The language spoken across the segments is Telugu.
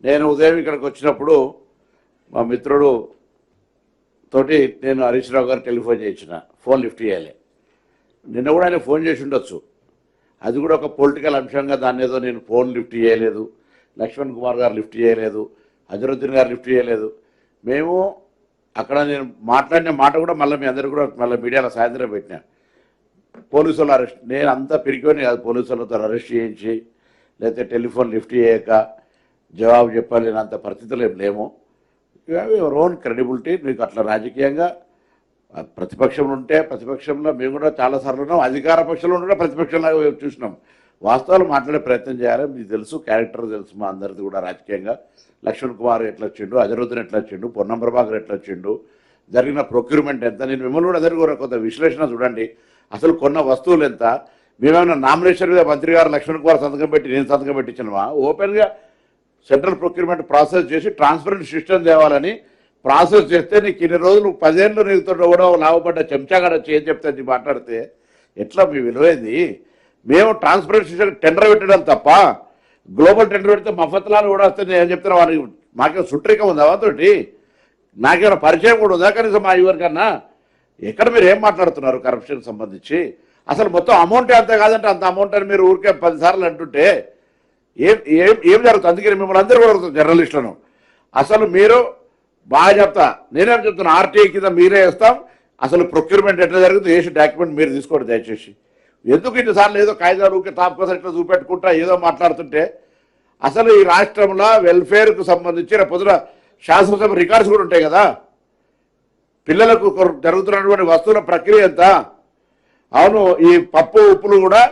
నేను ఉదయం ఇక్కడికి వచ్చినప్పుడు మా మిత్రుడు తోటి నేను హరీష్ రావు గారు టెలిఫోన్ చేయించిన, ఫోన్ లిఫ్ట్ చేయాలి. నిన్న కూడా ఆయన ఫోన్ చేసి ఉండొచ్చు, అది కూడా ఒక పొలిటికల్ అంశంగా దాన్ని ఏదో నేను ఫోన్ లిఫ్ట్ చేయలేదు, లక్ష్మణ్ కుమార్ గారు లిఫ్ట్ చేయలేదు, అజరుద్దీన్ గారు లిఫ్ట్ చేయలేదు. మేము అక్కడ నేను మాట్లాడిన మాట కూడా మళ్ళీ మీ అందరూ కూడా మళ్ళీ మీడియాలో సాయంత్రం పెట్టినా. పోలీసు వాళ్ళు అరెస్ట్, నేను అంతా పిరికొని కాదు, పోలీసు వాళ్ళతో అరెస్ట్ చేయించి లేకపోతే టెలిఫోన్ లిఫ్ట్ చేయక జవాబు చెప్పలేనంత పరిస్థితులు ఏం లేము. Your own credibility. మీకు అట్లా రాజకీయంగా ప్రతిపక్షంలో ఉంటే ప్రతిపక్షంలో మేము కూడా చాలాసార్లు ఉన్నాం, అధికార పక్షంలో ఉంటే ప్రతిపక్షంలో చూసినాం. వాస్తవాలు మాట్లాడే ప్రయత్నం చేయాలి. మీకు తెలుసు, క్యారెక్టర్ తెలుసు మా అందరిది కూడా రాజకీయంగా. లక్ష్మణ్ కుమార్ ఎట్లా వచ్చిండు, అజరుద్దీన్ ఎట్లా వచ్చిండు, పొన్నం ప్రభాకర్ ఎట్లా వచ్చిండు, జరిగిన ప్రొక్యూర్మెంట్ ఎంత. నేను మిమ్మల్ని కూడా అందరికీ కూడా కొంత విశ్లేషణ చూడండి. అసలు కొన్న వస్తువులు ఎంత, మేమేమైనా నామినేషన్ మీద మంత్రి గారు లక్ష్మణ్ కుమార్ సంతకం పెట్టి నేను సంతకం పెట్టించినవా? ఓపెన్గా సెంట్రల్ ప్రొక్యూర్మెంట్ ప్రాసెస్ చేసి ట్రాన్స్పరెంట్ సిస్టమ్ తేవాలని ప్రాసెస్ చేస్తే నీకు ఇన్ని రోజులు 10 ఏళ్ళు నీతో కూడా లాభపడ్డ చెంచాగాడ ఏం చెప్తే మాట్లాడితే ఎట్లా మీ విలువైంది? మేము ట్రాన్స్పరెంట్ సిస్టమ్ టెండర్ పెట్టడం తప్ప గ్లోబల్ టెండర్ పెడితే మఫత్లాలు కూడా వస్తే నేను చెప్తున్నా. వారికి మాకేమో సుట్రికం ఉందా వాతోటి? నాకేమైనా పరిచయం కూడా ఉందా కనీసం మా ఎవరికన్నా? ఎక్కడ మీరు ఏం మాట్లాడుతున్నారు కరప్షన్ సంబంధించి? అసలు మొత్తం అమౌంట్ అంత కాదంటే అంత అమౌంట్ అని మీరు ఊరికే 10 సార్లు అంటుంటే ఏం ఏం ఏం జరుగుతుంది? అందుకని మిమ్మల్ని అందరూ కూడా జర్నలిస్టులను అసలు మీరు బాగా చెప్తా, నేనేం చెప్తున్నా, ఆర్టీఐ కింద మీరే వేస్తాం. అసలు ప్రొక్యూర్మెంట్ ఎట్లా జరుగుతుంది వేసి డాక్యుమెంట్ మీరు తీసుకోండి దయచేసి. ఎందుకు ఇన్నిసార్లు ఏదో కాయిదాలు తాప్ కోసం ఇట్లా చూపెట్టుకుంటా ఏదో మాట్లాడుతుంటే అసలు ఈ రాష్ట్రంలో వెల్ఫేర్కు సంబంధించి పొద్దున శాసనసభ రికార్డ్స్ కూడా ఉంటాయి కదా. పిల్లలకు జరుగుతున్నటువంటి వస్తువుల ప్రక్రియ ఎంత? అవును, ఈ పప్పు ఉప్పులు కూడా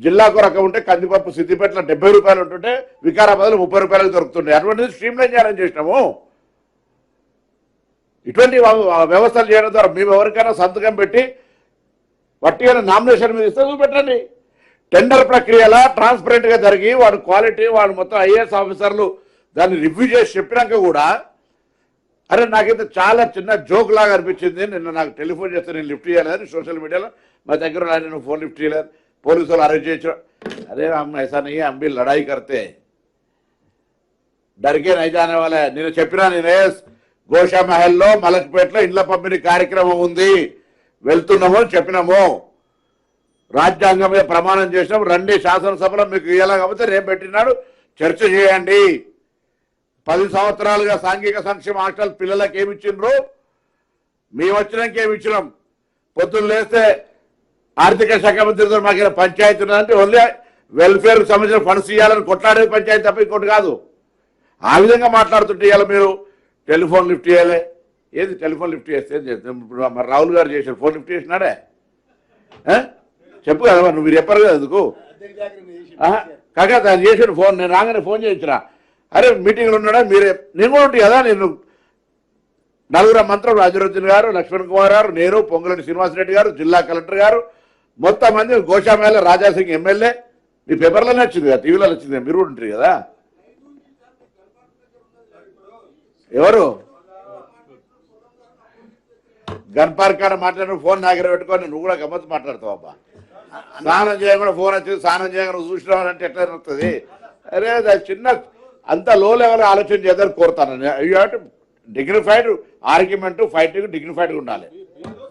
జిల్లాకు రకం ఉంటే కందిపప్పు సిద్దిపేటలో 70 రూపాయలు ఉంటుంటే వికారాబాద్లో 30 రూపాయలకు దొరుకుతుండే. అటువంటిది స్ట్రీమ్లైన్ చేయాలని చేసినాము. ఇటువంటి వ్యవస్థలు చేయడం ద్వారా మేము ఎవరికైనా సంతకం పెట్టి వట్టిగా నామినేషన్ మీద ఇస్తే చూపెట్టండి. టెండర్ ప్రక్రియలా ట్రాన్స్పరెంట్గా జరిగి వాడు క్వాలిటీ వాడు మొత్తం ఐఏఎస్ ఆఫీసర్లు దాన్ని రివ్యూ చేసి చెప్పినాక కూడా అరే నాకైతే చాలా చిన్న జోక్ లాగా అనిపించింది. నిన్న నాకు టెలిఫోన్ చేస్తే నేను లిఫ్ట్ చేయలేదని సోషల్ మీడియాలో మా దగ్గర నేను ఫోన్ లిఫ్ట్ చేయలేదు, పోలీసు వాళ్ళు అరెస్ట్ చేయొచ్చు. అరే ऐसा नहीं है, हम भी लड़ाई करते डर के नहीं जाने वाला है. నేను చెప్పినా నేనే గోషా మహల్లో మలక్పేటలో ఇండ్ల పంపిణీ కార్యక్రమం ఉంది, వెళ్తున్నాము చెప్పినాము, రాజ్యాంగం మీద ప్రమాణం చేసినాం, రండి శాసనసభలో మీకు ఇలా కాకపోతే రేపు పెట్టినాడు చర్చ చేయండి. 10 సంవత్సరాలుగా సాంఘిక సంక్షేమ హాస్టల్ పిల్లలకు ఏమి ఇచ్చిండ్రు, మేము వచ్చినాక ఏమి ఇచ్చినాం. పొద్దున్న లేస్తే ఆర్థిక శాఖ మంత్రితో మాకు పంచాయతీ ఉన్నదంటే ఓన్లీ వెల్ఫేర్కి సంబంధించిన ఫండ్స్ ఇవ్వాలని కొట్లాడేది పంచాయతీ తప్ప ఇంకోటి కాదు. ఆ విధంగా మాట్లాడుతుంటే ఇవాళ మీరు టెలిఫోన్ లిఫ్ట్ చేయాలి. ఏది టెలిఫోన్ లిఫ్ట్ చేస్తే ఇప్పుడు మరి రాహుల్ గారు చేశారు, ఫోన్ లిఫ్ట్ చేసినాడే చెప్పు కదా, నువ్వు మీరు చెప్పారు కదా ఎందుకు కాక దాన్ని చేసిన ఫోన్ నేను రాగానే ఫోన్ చేయించిన. అరే మీటింగ్లో ఉన్నాడా మీరే, నేను కూడా ఉంటుంది కదా. నేను 4 మంత్రులు అజరుద్దీన్ గారు, లక్ష్మణ్ కుమార్ గారు, నేను, పొంగులేటి శ్రీనివాసరెడ్డి గారు, జిల్లా కలెక్టర్ గారు, మొత్తం మంది గోషామేళ రాజాసింగ్ ఎమ్మెల్యే. మీ పేపర్లోనే వచ్చింది కదా, టీవీలో వచ్చింది, మీరు కూడా ఉంటుంది కదా. ఎవరు గన్ పార్క్ కాడ మాట్లాడిన ఫోన్ దగ్గర పెట్టుకొని నువ్వు కూడా గమ్మత్తు మాట్లాడతావు అబ్బా. స్నానం చేయకుండా ఫోన్ వచ్చింది, స్నానం చేయకుండా చూసినావు అంటే ఎట్లా వస్తుంది? అరే చిన్న అంత లో లెవెల్ ఆలోచన చేద్దామని కోరుతాను. You have to dignified argument, fighting డిగ్నిఫైడ్గా ఉండాలి.